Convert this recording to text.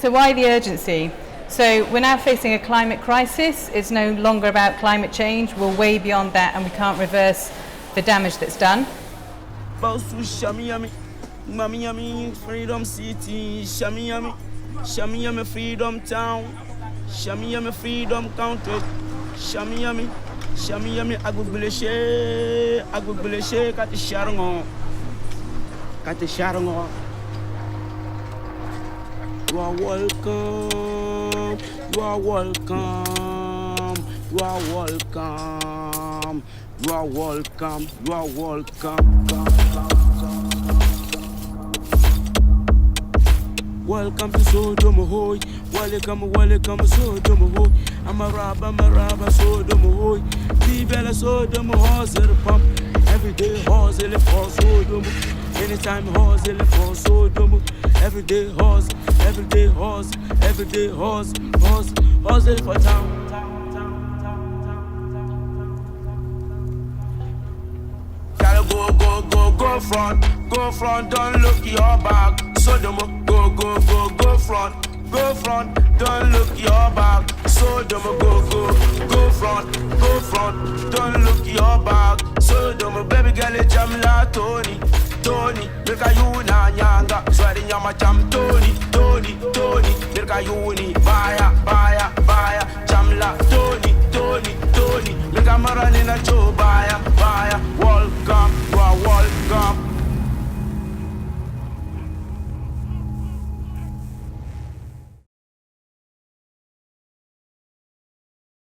So why the urgency? So we're now facing a climate crisis. It's no longer about climate change. We're way beyond that, and we can't reverse the damage that's done. Shami Freedom City, Shami Freedom Town, Shami Freedom Country, Shami Agubuleshe, Kati Sharongo. You are welcome, you are welcome, you are welcome, you are welcome, you are welcome. Welcome to Sodom Hoy. Welcome Sodom Hoy. I'm a rabba, Sodom Hoy. Bella Sodom Hosel pump. Every day Hosel for Sodom. Anytime Hosel for Sodom. Every day Hos, every day Hos, every day Hosel for town. Gotta go front, don't look your back. Sodom, go front, don't look your back. Sodom, go front, don't look your back. Sodom, baby girl, Jamla Tony, make a you na nyanga, sweating yama jam Tony, make a uni, baya, Jamla Tony, make a maran in a Joe, baya, welcome.